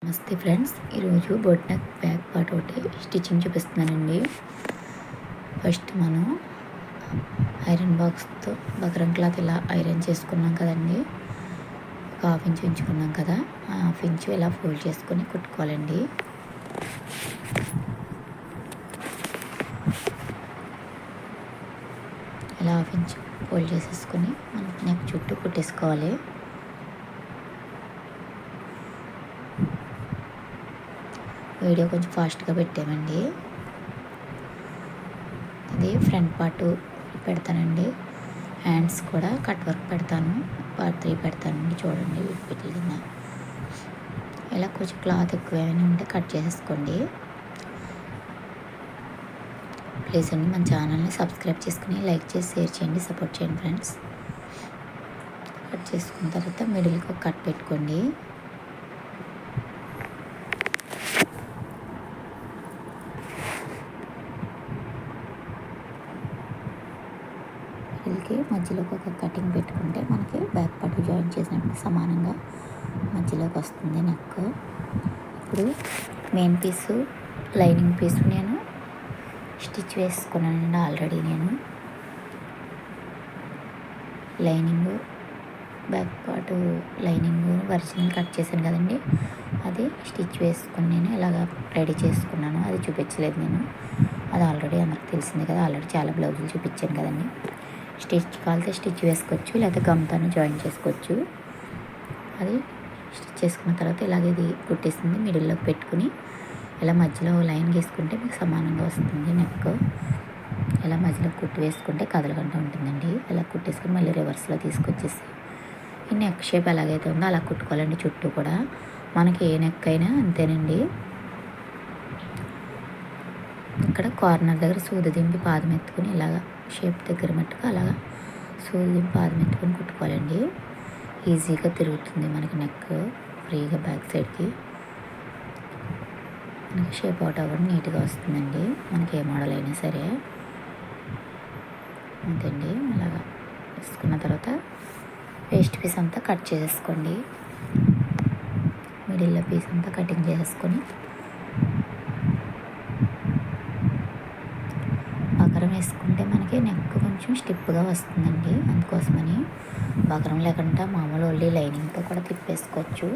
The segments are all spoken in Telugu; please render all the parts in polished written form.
నమస్తే ఫ్రెండ్స్, ఈరోజు బోట్ నెక్ బ్యాక్ పార్ట్ ఒకటి స్టిచ్చింగ్ చూపిస్తున్నానండి. ఫస్ట్ మనం ఐరన్ బాక్స్తో బకరం క్లాత్ ఇలా ఐరన్ చేసుకున్నాం కదండి. ఒక హాఫ్ ఇంచ్ ఉంచుకున్నాం కదా, ఆ హాఫ్ ఇంచ్ ఇలా ఫోల్డ్ చేసుకొని కుట్టుకోవాలండి. ఇలా హాఫ్ ఇంచ్ ఫోల్డ్ చేసేసుకొని మనం నెక్ చుట్టూ కుట్టేసుకోవాలి. వీడియో కొంచెం ఫాస్ట్గా పెట్టామండి. ఇది ఫ్రంట్ పార్ట్ పెడతానండి. హ్యాండ్స్ కూడా కట్ వర్క్ పెడతాను, పార్ట్ 3 పెడతానండి. చూడండి వీటి కింద ఇలా కొంచెం క్లాత్ ఎక్కువ ఏమైనా ఉంటే కట్ చేసేసుకోండి. ప్లీజ్ అండి మన ఛానల్ని సబ్స్క్రైబ్ చేసుకుని లైక్ చేసి షేర్ చేయండి, సపోర్ట్ చేయండి ఫ్రెండ్స్. కట్ చేసుకున్న తర్వాత మిడిల్కి ఒక కట్ పెట్టుకోండి. మిడిల్కి మధ్యలోకి ఒక కటింగ్ పెట్టుకుంటే మనకి బ్యాక్ పార్ట్ జాయిన్ చేసినప్పుడు సమానంగా మధ్యలోకి వస్తుంది నెక్. ఇప్పుడు మెయిన్ పీసు లైనింగ్ పీసు నేను స్టిచ్ వేసుకున్నానండి ఆల్రెడీ. నేను lining back part lining original cut చేశాను కదండి, అది స్టిచ్ వేసుకుని నేను ఇలాగ రెడీ చేసుకున్నాను. అది చూపించలేదు నేను, అది ఆల్రెడీ అందరికి తెలిసింది కదా. ఆల్రెడీ చాలా బ్లౌజులు చూపించాను కదండి. స్టిచ్ కాలితే స్టిచ్ వేసుకోవచ్చు, లేకపోతే గమ్తాను జాయిన్ చేసుకోవచ్చు. అది స్టిచ్ చేసుకున్న తర్వాత ఇలాగ ఇది కుట్టేసింది మిడిల్లోకి పెట్టుకుని ఇలా మధ్యలో లైన్ గీసుకుంటే మీకు సమానంగా వస్తుంది నెక్. ఇలా మధ్యలో కుట్టి వేసుకుంటే కదలకుండా ఉంటుందండి. ఇలా కుట్టేసుకుని మళ్ళీ రివర్స్లో తీసుకొచ్చేసి ఈ నెక్ షేప్ ఎలాగైతే ఉందో అలా కుట్టుకోవాలండి. చుట్టూ కూడా మనకి ఏ నెక్ అయినా అంతేనండి. ఇక్కడ కార్నర్ దగ్గర సూది దింపి పాదం ఎత్తుకుని ఇలాగ షేప్ దగ్గర మట్టుకు అలాగా సూది దింపి పాదం ఎత్తుకొని కుట్టుకోవాలండి. ఈజీగా తిరుగుతుంది మనకి నెక్ ఫ్రీగా బ్యాక్ సైడ్కి. మనకి షేప్ అవుట్ అవ్వడం నీట్గా వస్తుందండి, మనకి ఏ మోడల్ అయినా సరే. అంతేండి. అలాగా వేసుకున్న తర్వాత వేస్ట్ పీస్ అంతా కట్ చేసేసుకోండి. మిడిల్లో పీస్ అంతా కటింగ్ చేసేసుకొని బకరం వేసుకుంటే మనకి నెక్ కొంచెం స్టిప్గా వస్తుందండి. అందుకోసమని బకరం లేకుండా మామూలు ఓన్లీ లైనింగ్తో కూడా తిప్పేసుకోవచ్చు,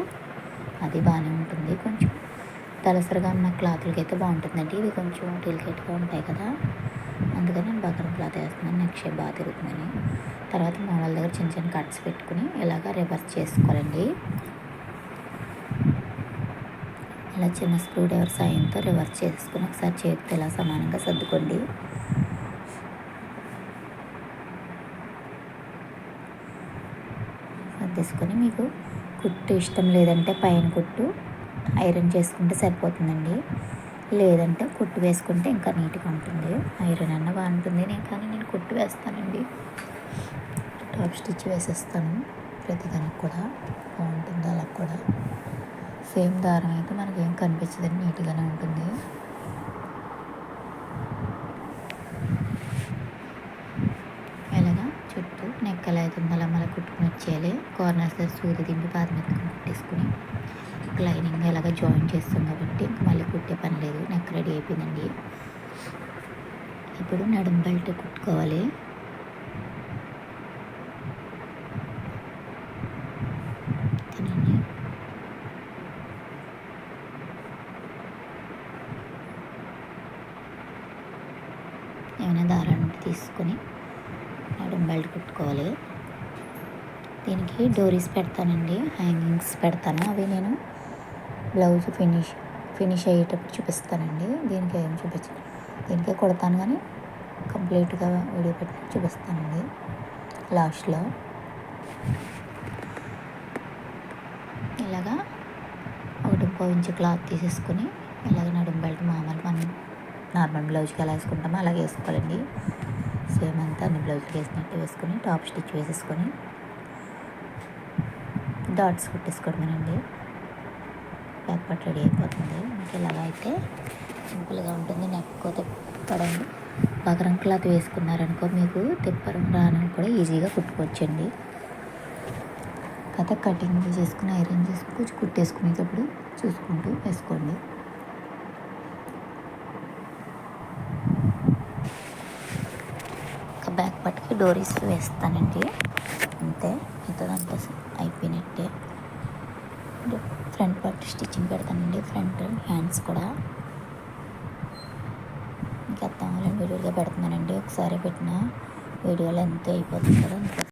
అది బాగానే ఉంటుంది. కొంచెం తలసరిగా ఉన్న క్లాత్లకి అయితే బాగుంటుందండి. ఇది కొంచెం డెలికేట్గా ఉంటాయి కదా, అందుకని నేను బకరం క్లాత్ వేస్తున్నాను, నెక్ షేప్ బాగా తిరుగుతుందని. తర్వాత మూలల దగ్గర చిన్న చిన్న కట్స్ పెట్టుకుని ఇలాగ రివర్స్ చేసుకోవాలండి. ఇలా చిన్న స్క్రూ డ్రైవర్ సాయంతో రివర్స్ చేసుకుని ఒకసారి చేతితో ఇలా సమానంగా సర్దుకోండి. సర్దేసుకొని మీకు కుట్టు ఇష్టం లేదంటే పైన కుట్టు ఐరన్ చేసుకుంటే సరిపోతుందండి. లేదంటే కుట్టు వేసుకుంటే ఇంకా నీట్గా ఉంటుంది. ఐరన్ అన్న బాగుంటుంది, కానీ నేను కుట్టు వేస్తానండి. టాప్ స్టిచ్ వేసేస్తాను ప్రతిదానికి కూడా బాగుంటుంది. అలా కూడా సేమ్ దారం అయితే మనకి ఏం కనిపించదని నీట్గానే ఉంటుంది. ఇలాగా చుట్టూ నెక్ ఎలా అవుతుందో అలా మళ్ళీ కుట్టుకుని వచ్చేయాలి. కార్నర్స్ దగ్గర సూది దింపి పాదం ఎత్తుకుని కుట్టేసుకుని లైనింగ్ ఎలాగ జాయిన్ చేస్తాం కాబట్టి ఇంక మళ్ళీ కుట్టే పని లేదు. నెక్ రెడీ అయిపోయిందండి. ఇప్పుడు నడుం బెల్ట్ కుట్టుకోవాలి. తినండి. ఏమైనా దారాన్ని తీసుకొని నడుం బెల్ట్ కుట్టుకోవాలి. దీనికి డోరీస్ పెడతానండి, హ్యాంగింగ్స్ పెడతాను. అవి నేను బ్లౌజ్ ఫినిష్ అయ్యేటప్పుడు చూపిస్తానండి. దీనికి ఏం చూపించాను, దీనికే కొడతాను కానీ కంప్లీట్గా వీడియో పెట్టి చూపిస్తానండి లాస్ట్లో. ఇలాగా 1.5 ఇంచ్ క్లాత్ తీసేసుకొని ఇలాగ నడుం బెల్ట్ మామూలు మనం నార్మల్ బ్లౌజ్కి ఎలా వేసుకుంటామో అలాగే వేసుకోవాలండి. సేమ్ అంతా అన్ని బ్లౌజ్కి వేసినట్టు వేసుకొని టాప్ స్టిచ్ వేసేసుకొని డాట్స్ కుట్టేసుకోవడమేనండి. బ్యాక్ పార్ట్ రెడీ అయిపోతుంది. మీకు ఇలాగ అయితే సింపుల్గా ఉంటుంది. నెక్ తిప్పడం బకరం క్లాత్ వేసుకున్నారనుకో మీకు తిప్పడం రాని కూడా ఈజీగా కుట్టుకోవచ్చండి. కథ కటింగ్ చేసుకుని ఐరన్ చేసుకుని కొంచెం కుట్టేసుకునేటప్పుడు చూసుకుంటూ వేసుకోండి. ఒక బ్యాక్ పార్ట్కి డోరీస్ వేస్తానండి, అంతే. మిగతాదంతా అయిపోయినట్టే. ఫ్రంట్ పార్ట్ స్టిచ్చింగ్ పెడతానండి, ఫ్రంట్ హ్యాండ్స్ కూడా. ఇంకా అర్థం అవ్వాలని వీడియోగా పెడుతున్నానండి. ఒకసారి పెట్టిన వీడియోలో ఎంత అయిపోతుంది కదా.